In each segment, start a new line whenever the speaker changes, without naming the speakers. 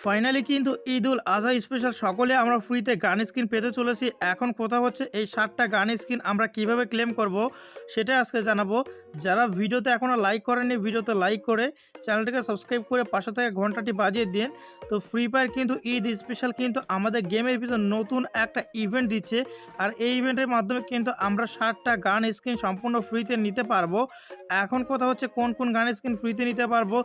Finally কিন্তু ঈদুল Azha special সকলে আমরা ফ্রিতে গান স্কিন পেতে চলেছি। এখন কথা হচ্ছে এই 7টা গান স্কিন আমরা কিভাবে ক্লেম করব সেটা আজকে জানাবো। যারা ভিডিওতে এখনও লাইক করেননি ভিডিওতে লাইক করে চ্যানেলটাকে সাবস্ক্রাইব করে পাশে থেকে ঘন্টাটি বাজিয়ে দিন। তো ফ্রি ফায়ার কিন্তু ঈদ স্পেশাল কিন্তু আমাদের গেমের ভিতর নতুন একটা ইভেন্ট দিচ্ছে, আর এই ইভেন্টের মাধ্যমে কিন্তু আমরা 7টা গান স্কিন সম্পূর্ণ ফ্রিতে নিতে পারবো। এখন কথা হচ্ছে কোন কোন গান স্কিন ফ্রিতে নিতে পারবো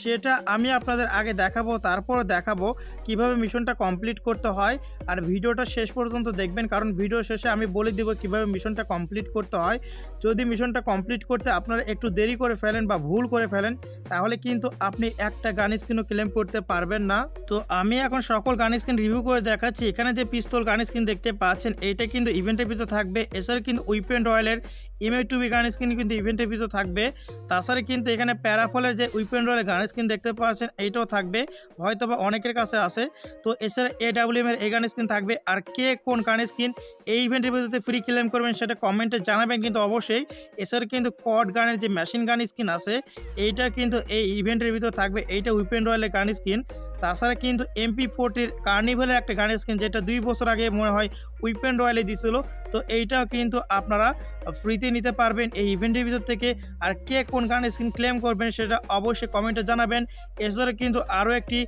সেটা আমি আপনাদের আগে দেখাবো, তারপর দেখাবো কিভাবে মিশনটা কমপ্লিট করতে হয়। আর ভিডিওটা শেষ পর্যন্ত দেখবেন, কারণ ভিডিও শেষে আমি বলে দেবো কিভাবে মিশনটা কমপ্লিট করতে হয়। যদি মিশনটা কমপ্লিট করতে আপনারা একটু দেরি করে ফেলেন বা ভুল করে ফেলেন, তাহলে কিন্তু আপনি একটা গান স্কিনও ক্লেম করতে পারবেন না। তো আমি এখন সকল গান স্কিন রিভিউ করে দেখাচ্ছি। এখানে যে পিস্তল গান স্কিন দেখতে পাচ্ছেন এইটা কিন্তু ইভেন্টের ভিতর থাকবে। এছাড়া কিন্তু উইপেন রয়্যালের এমএ2বি গান স্কিন কিন্তু ইভেন্টের ভিতর থাকবে। তাছাড়া কিন্তু এখানে প্যারাফলের যে উইপেন রয়্যালের গান স্কিন দেখতে পাচ্ছেন এইটাও থাকবে, হয়তো বা অনেকের কাছে আছে। তো এছাড়া AWM এর এই গান স্কিন থাকবে। আর কে কোন গান স্কিন এই ইভেন্টের ভিতরে ফ্রি ক্লেম করবেন সেটা কমেন্টে জানাবেন কিন্তু অবশ্যই। এছাড়া কিন্তু কড গানের যে মেশিন গান স্কিন আছে এইটা কিন্তু এই ইভেন্টের ভিতর থাকবে, এইটা উইপেন রয়্যালের গান স্কিন। তাছাড়া কিন্তু MP40 কার্নিভেলের একটা গান স্কিন যেটা 2 বছর আগে মনে হয় উইপেন রয়্যালে দিছিল। তো এইটাও কিন্তু আপনারা ফ্রিতে নিতে পারবেন এই ইভেন্টের ভিতর থেকে। আর কে কোন গান স্কিন ক্লেম করবেন সেটা অবশ্যই কমেন্টে জানাবেন। এছাড়া কিন্তু আরও একটি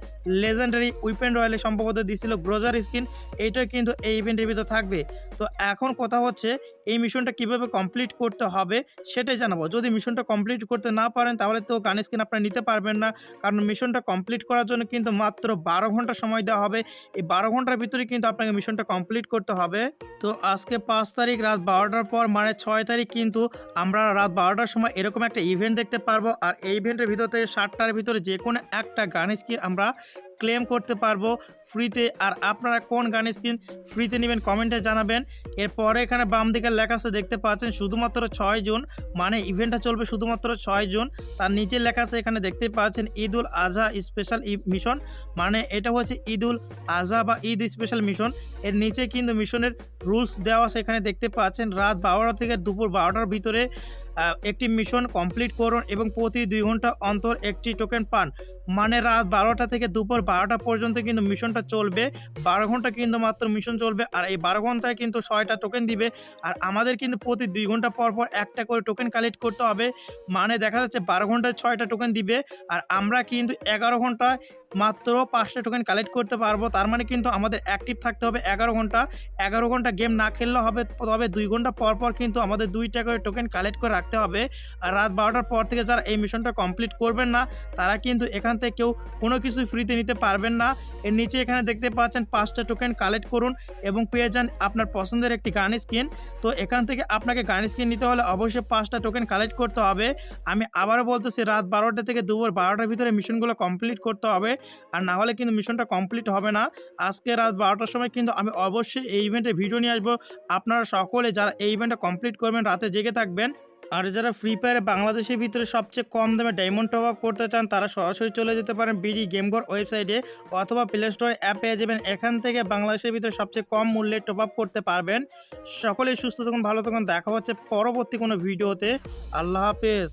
লেজেন্ডারি উইপেন রয়্যালে সম্ভবত দিছিল গ্রোজার স্কিন, এইটা কিন্তু এই ইভেন্টের ভিতর থাকবে। তো এখন কথা হচ্ছে এই মিশনটা কিভাবে কমপ্লিট করতে হবে সেটাই জানাবো। যদি মিশনটা কমপ্লিট করতে না পারেন তাহলে তো গান স্কিন আপনারা নিতে পারবেন না, কারণ মিশনটা কমপ্লিট করার জন্য কিন্তু মাত্র 12 ঘন্টা সময় দেওয়া হবে। এই 12 ঘন্টার ভিতরে কিন্তু আপনাকে মিশনটা কমপ্লিট করতে হবে। তো আজকে 5 তারিখ রাত 12টার পর মানে 6 তারিখ কিন্তু আমরা রাত 12টার সময় এরকম একটা ইভেন্ট দেখতে পারবো। আর এই ইভেন্টের ভিতর থেকে 7টার ভিতরে যে কোনো একটা গান স্কিন আমরা ক্লেম করতে পারবো ফ্রিতে। আর আপনারা কোন গান স্কিন ফ্রিতে নেবেন কমেন্টে জানাবেন। এরপরে এখানে বাম দিকে লেখা আছে দেখতে পাচ্ছেন শুধুমাত্র 6 জুন, মানে ইভেন্টটা চলবে শুধুমাত্র 6 জুন। তার নিচে লেখা আছে এখানে দেখতে পাচ্ছেন ঈদুল আজহা স্পেশাল মিশন, মানে এটা হচ্ছে ঈদুল আজহা বা ঈদ স্পেশাল মিশন। এর নিচে কিন্তু মিশনের রুলস দেওয়া আছে এখানে দেখতে পাচ্ছেন। রাত 12টা থেকে দুপুর 12টার ভিতরে একটি মিশন কমপ্লিট করুন এবং প্রতি 2 ঘন্টা অন্তর একটি টোকেন পান। মানে রাত 12টা থেকে দুপুর 12টা পর্যন্ত কিন্তু মিশনটা চলবে। 12 ঘন্টা কিন্তু মাত্র মিশন চলবে, আর এই 12 ঘন্টায় কিন্তু 6টা টোকেন দিবে। আর আমাদের কিন্তু প্রতি 2 ঘন্টা পর পর একটা করে টোকেন কালেক্ট করতে হবে। মানে দেখা যাচ্ছে 12 ঘন্টায় 6টা টোকেন দিবে, আর আমরা কিন্তু 11 ঘন্টায় মাত্র 5টা টোকেন কালেক্ট করতে পারবো। তার মানে কিন্তু আমাদের অ্যাক্টিভ থাকতে হবে 11 ঘন্টা। 11 ঘন্টা গেম না খেললেও হবে, তবে 2 ঘন্টা পর পর কিন্তু আমাদের 2টা করে টোকেন কালেক্ট করে রাখতে হবে। আর রাত 12টার পর থেকে যারা এই মিশনটা কমপ্লিট করবেন না তারা কিন্তু এখান থেকে কেউ কোনো কিছু ফ্রিতে নিতে পারবেন না। এর নিচে এখানে দেখতে পাচ্ছেন 5টা টোকেন কালেক্ট করুন এবং পেয়ে যান আপনার পছন্দের একটি গান স্কিন। তো এখান থেকে আপনাকে গান স্কিন নিতে হলে অবশ্যই 5টা টোকেন কালেক্ট করতে হবে। আমি আবারও বলতেছি রাত 12টা থেকে দুপুর 12টার ভিতরে মিশনগুলো কমপ্লিট করতে হবে, আর না হলে কিন্তু মিশনটা কমপ্লিট হবে না। আজকে রাত 12টার সময় কিন্তু আমি অবশ্যই এই ইভেন্টের ভিডিও নিয়ে আসবো। আপনারা সকলে যারা এই ইভেন্টটা কমপ্লিট করবেন রাতে জেগে থাকবেন। আর যারা ফ্রি ফায়ারে বাংলাদেশের ভিতরে সবচেয়ে কম দামে ডায়মন্ড টপ আপ করতে চান তারা সরাসরি চলে যেতে পারেন বিডি গেমঘর ওয়েবসাইটে অথবা প্লে স্টোরে অ্যাপ পেয়ে যাবেন। এখান থেকে বাংলাদেশের ভিতরে সবচেয়ে কম মূল্যে টপ আপ করতে পারবেন। সকলেই সুস্থ থাকুন, ভালো থাকুন, দেখা হচ্ছে পরবর্তী কোনো ভিডিওতে। আল্লাহ হাফেজ।